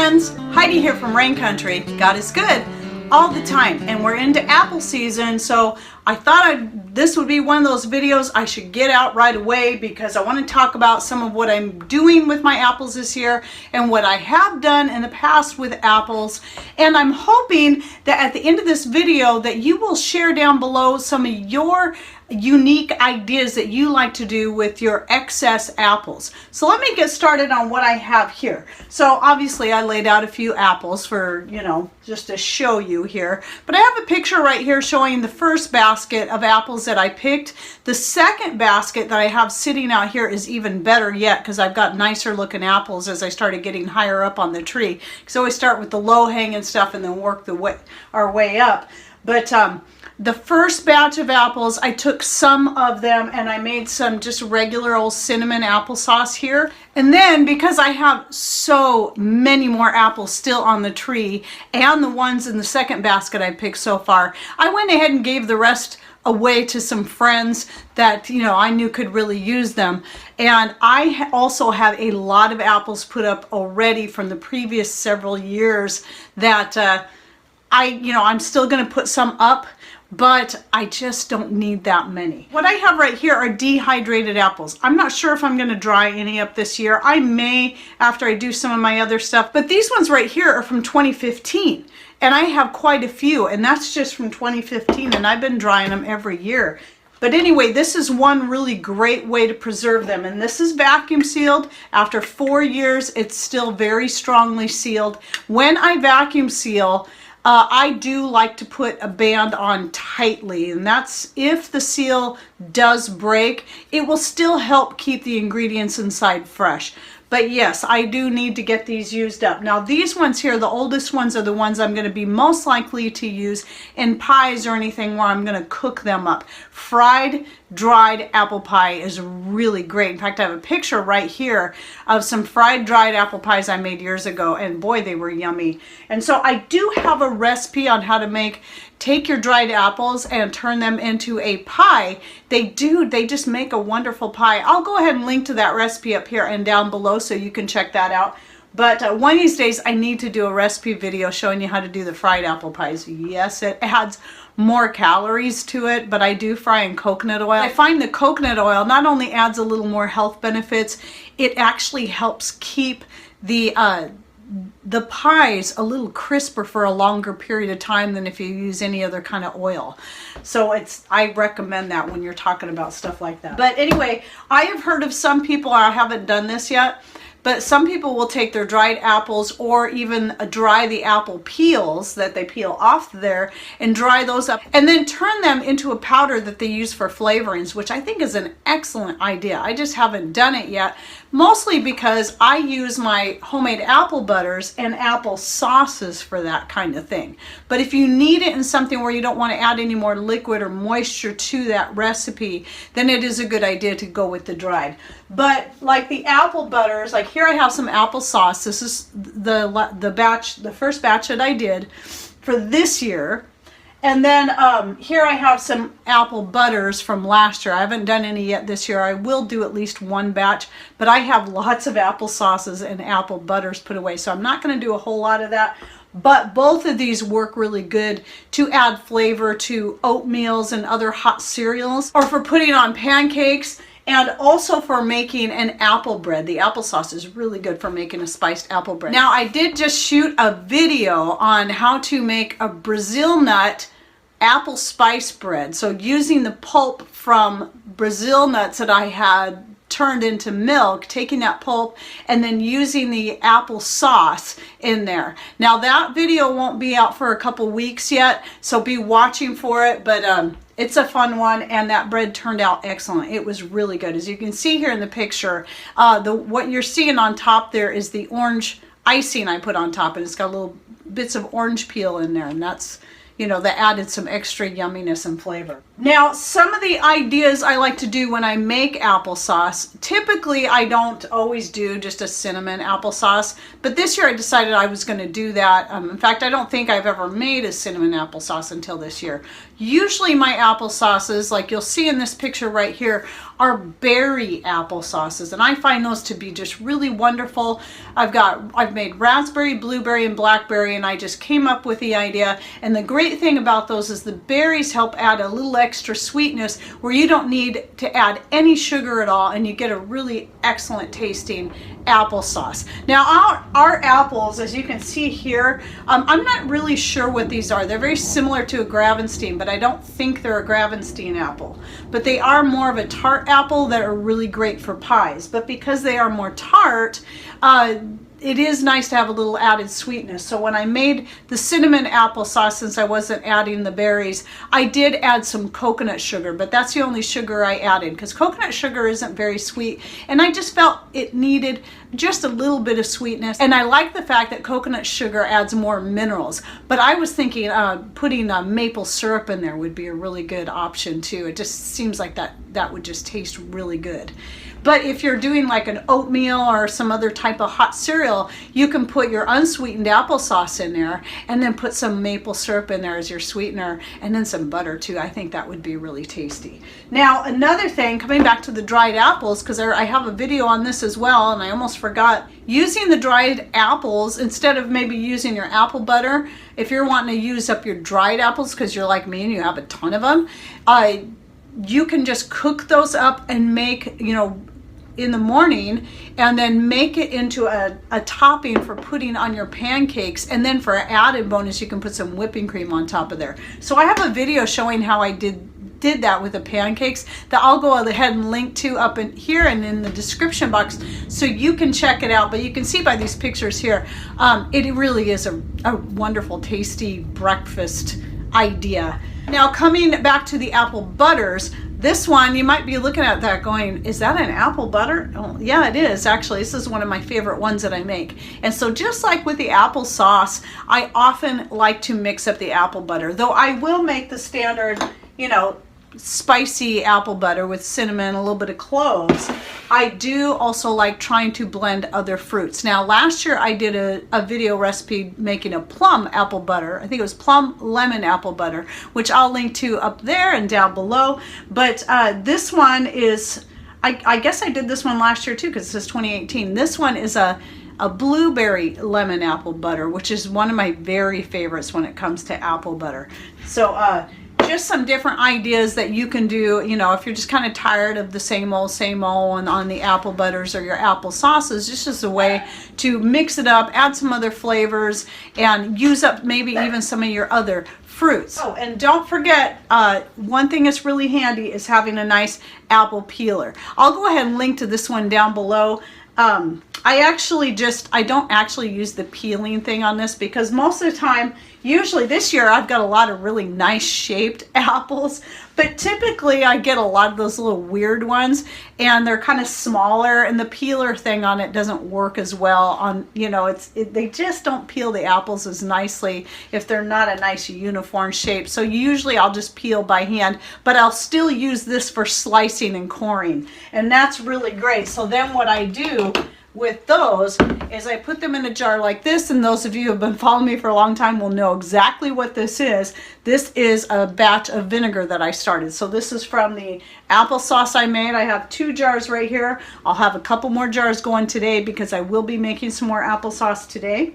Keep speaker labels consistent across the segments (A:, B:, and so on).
A: friends, Heidi here from Rain Country. God is good all the time, and we're into apple season, so I thought this would be one of those videos I should get out right away because I want to talk about some of what I'm doing with my apples this year and what I have done in the past with apples. And I'm hoping that at the end of this video that you will share down below some of your unique ideas that you like to do with your excess apples. So let me get started on what I have here. So obviously I laid out a few apples for, just to show you here, but I have a picture right here showing the first basket of apples that I picked. The second basket that I have sitting out here is even better yet because I've got nicer looking apples as I started getting higher up on the tree. So we start with the low hanging stuff and then work our way up. But the first batch of apples, I took some of them and I made some just regular old cinnamon applesauce here. And then because I have so many more apples still on the tree and the ones in the second basket I picked so far, I went ahead and gave the rest away to some friends that I knew could really use them. And I also have a lot of apples put up already from the previous several years that I'm still going to put some up, but I just don't need that many. What I have right here are dehydrated apples. I'm not sure if I'm going to dry any up this year. I may after I do some of my other stuff, but these ones right here are from 2015 and I have quite a few, and that's just from 2015, and I've been drying them every year. But anyway, this is one really great way to preserve them, and this is vacuum sealed. After 4 years, it's still very strongly sealed. When I vacuum seal, I do like to put a band on tightly, and that's if the seal does break, it will still help keep the ingredients inside fresh. But yes, I do need to get these used up. Now these ones here, the oldest ones, are the ones I'm going to be most likely to use in pies or anything where I'm going to cook them up. Fried, dried apple pie is really great. In fact, I have a picture right here of some fried, dried apple pies I made years ago, and boy, they were yummy. And so I do have a recipe on how to take your dried apples and turn them into a pie. They just make a wonderful pie. I'll go ahead and link to that recipe up here and down below so you can check that out. But one of these days I need to do a recipe video showing you how to do the fried apple pies. Yes, it adds more calories to it, but I do fry in coconut oil. I find the coconut oil not only adds a little more health benefits, it actually helps keep the pies a little crisper for a longer period of time than if you use any other kind of oil. So I recommend that when you're talking about stuff like that. But anyway, I have heard of some people, I haven't done this yet, but some people will take their dried apples or even dry the apple peels that they peel off there and dry those up and then turn them into a powder that they use for flavorings, which I think is an excellent idea. I just haven't done it yet, mostly because I use my homemade apple butters and apple sauces for that kind of thing. But if you need it in something where you don't want to add any more liquid or moisture to that recipe, then it is a good idea to go with the dried. But like the apple butters, like here I have some applesauce. This is the first batch that I did for this year. And then here I have some apple butters from last year. I haven't done any yet this year. I will do at least one batch, but I have lots of apple sauces and apple butters put away, so I'm not going to do a whole lot of that. But both of these work really good to add flavor to oatmeals and other hot cereals, or for putting on pancakes, and also for making an apple bread. The applesauce is really good for making a spiced apple bread. Now I did just shoot a video on how to make a Brazil nut apple spice bread. So using the pulp from Brazil nuts that I had turned into milk, taking that pulp and then using the apple sauce in there. Now that video won't be out for a couple weeks yet, so be watching for it, but it's a fun one, and that bread turned out excellent. It was really good. As you can see here in the picture, what you're seeing on top there is the orange icing I put on top, and it's got little bits of orange peel in there, and that's, that added some extra yumminess and flavor. Now, some of the ideas I like to do when I make applesauce, typically I don't always do just a cinnamon applesauce, but this year I decided I was going to do that. In fact, I don't think I've ever made a cinnamon applesauce until this year. Usually my applesauces, like you'll see in this picture right here, are berry applesauces, and I find those to be just really wonderful. I've made raspberry, blueberry, and blackberry, and I just came up with the idea. And the great thing about those is the berries help add a little extra sweetness where you don't need to add any sugar at all, and you get a really excellent tasting applesauce. Now our apples, as you can see here, I'm not really sure what these are. They're very similar to a Gravenstein, but I don't think they're a Gravenstein apple. But they are more of a tart apple that are really great for pies. But because they are more tart, it is nice to have a little added sweetness. So when I made the cinnamon applesauce, since I wasn't adding the berries, I did add some coconut sugar, but that's the only sugar I added because coconut sugar isn't very sweet, and I just felt it needed just a little bit of sweetness. And I like the fact that coconut sugar adds more minerals, but I was thinking putting maple syrup in there would be a really good option too. It just seems like that would just taste really good. But if you're doing like an oatmeal or some other type of hot cereal, you can put your unsweetened applesauce in there and then put some maple syrup in there as your sweetener, and then some butter too. I think that would be really tasty. Now, another thing, coming back to the dried apples, because I have a video on this as well, and I almost forgot, using the dried apples, instead of maybe using your apple butter, if you're wanting to use up your dried apples because you're like me and you have a ton of them, you can just cook those up and make, in the morning, and then make it into a topping for putting on your pancakes, and then for an added bonus you can put some whipping cream on top of there. So I have a video showing how I did that with the pancakes that I'll go ahead and link to up in here and in the description box so you can check it out. But you can see by these pictures here, it really is a wonderful tasty breakfast idea. Now, coming back to the apple butters, this one, you might be looking at that going, is that an apple butter? Oh, yeah, it is. Actually, this is one of my favorite ones that I make. And so just like with the applesauce, I often like to mix up the apple butter, though I will make the standard, spicy apple butter with cinnamon, a little bit of cloves. I do also like trying to blend other fruits. Now, last year I did a video recipe making a plum apple butter. I think it was plum lemon apple butter, which I'll link to up there and down below. But this one is, I guess I did this one last year too because this is 2018. This one is a blueberry lemon apple butter, which is one of my very favorites when it comes to apple butter. So just some different ideas that you can do, if you're just kind of tired of the same old on the apple butters or your apple sauces. Just as a way to mix it up, add some other flavors, and use up maybe even some of your other fruits. Oh, and don't forget, one thing that's really handy is having a nice apple peeler. I'll go ahead and link to this one down below. I don't actually use the peeling thing on this because most of the time, usually this year I've got a lot of really nice shaped apples, but typically I get a lot of those little weird ones and they're kind of smaller, and the peeler thing on it doesn't work as well on, they just don't peel the apples as nicely if they're not a nice uniform shape. So usually I'll just peel by hand, but I'll still use this for slicing and coring, and that's really great. So then what I do with those is I put them in a jar like this, and those of you who have been following me for a long time will know exactly what this is. This is a batch of vinegar that I started. So this is from the applesauce I made. I have 2 jars right here. I'll have a couple more jars going today because I will be making some more applesauce today.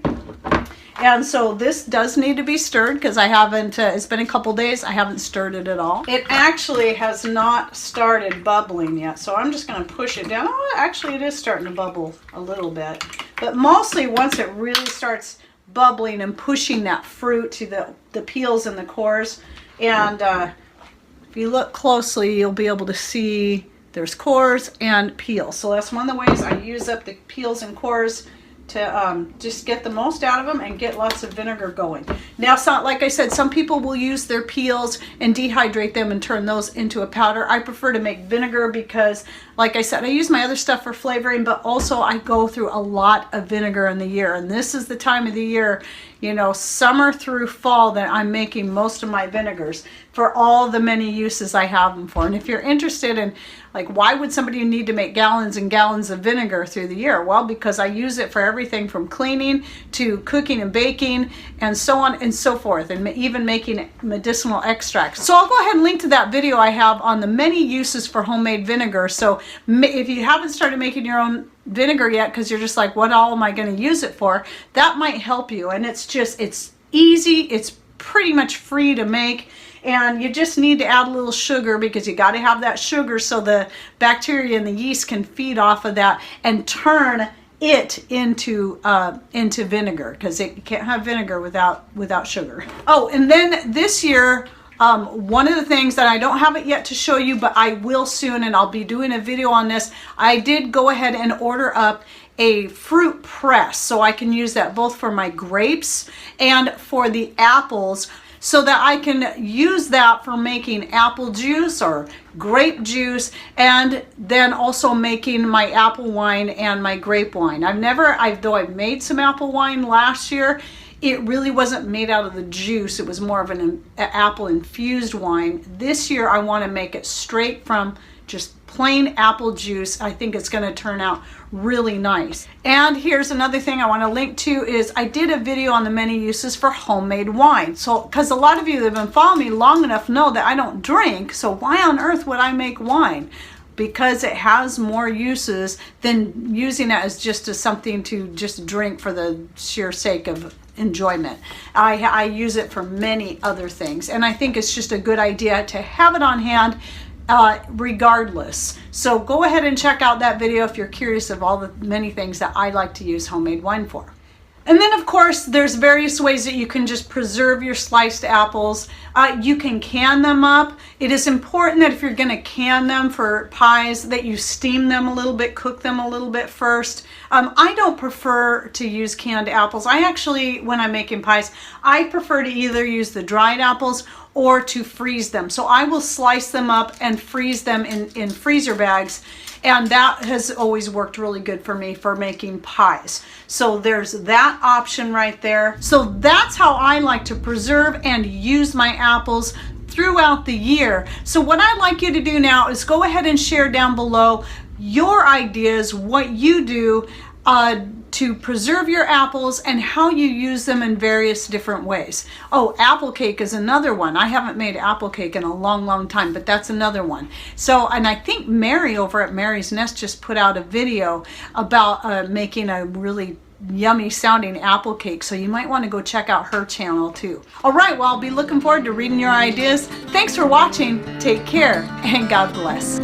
A: And so this does need to be stirred because I haven't, it's been a couple days, I haven't stirred it at all. It actually has not started bubbling yet, so I'm just going to push it down. Oh, actually it is starting to bubble a little bit. But mostly once it really starts bubbling and pushing that fruit to the peels and the cores. And if you look closely, you'll be able to see there's cores and peels. So that's one of the ways I use up the peels and cores to just get the most out of them and get lots of vinegar going. Now, like I said, some people will use their peels and dehydrate them and turn those into a powder. I prefer to make vinegar because, like I said, I use my other stuff for flavoring, but also I go through a lot of vinegar in the year, and this is the time of the year you know, summer through fall that I'm making most of my vinegars for all the many uses I have them for. And if you're interested in, like, why would somebody need to make gallons and gallons of vinegar through the year? Well, because I use it for everything from cleaning to cooking and baking and so on and so forth, and even making medicinal extracts. So I'll go ahead and link to that video I have on the many uses for homemade vinegar. So if you haven't started making your own vinegar yet because you're just like, what all am I going to use it for, that might help you. And it's easy, it's pretty much free to make, and you just need to add a little sugar because you got to have that sugar so the bacteria and the yeast can feed off of that and turn it into vinegar, because you can't have vinegar without sugar. Oh, and then this year, one of the things that I don't have it yet to show you, but I will soon, and I'll be doing a video on this, I did go ahead and order up a fruit press so I can use that both for my grapes and for the apples, so that I can use that for making apple juice or grape juice, and then also making my apple wine and my grape wine. Though I've made some apple wine last year, it really wasn't made out of the juice. It was more of an apple infused wine. This year I want to make it straight from just plain apple juice. I think it's going to turn out really nice. And here's another thing I want to link to is I did a video on the many uses for homemade wine. So, because a lot of you that have been following me long enough know that I don't drink, so why on earth would I make wine? Because it has more uses than using it as just as something to just drink for the sheer sake of enjoyment. I use it for many other things, and I think it's just a good idea to have it on hand regardless. So go ahead and check out that video if you're curious of all the many things that I like to use homemade wine for. And then, of course, there's various ways that you can just preserve your sliced apples. You can can them up. It is important that if you're going to can them for pies, that you steam them a little bit, cook them a little bit first. I don't prefer to use canned apples. I actually, when I'm making pies, I prefer to either use the dried apples or to freeze them. So I will slice them up and freeze them in freezer bags. And that has always worked really good for me for making pies. So there's that option right there. So that's how I like to preserve and use my apples throughout the year. So what I'd like you to do now is go ahead and share down below your ideas, what you do to preserve your apples and how you use them in various different ways. Oh, apple cake is another one. I haven't made apple cake in a long time, but that's another one. So, and I think Mary over at Mary's Nest just put out a video about making a really yummy sounding apple cake, so you might want to go check out her channel too. All right, well, I'll be looking forward to reading your ideas. Thanks for watching. Take care and God bless.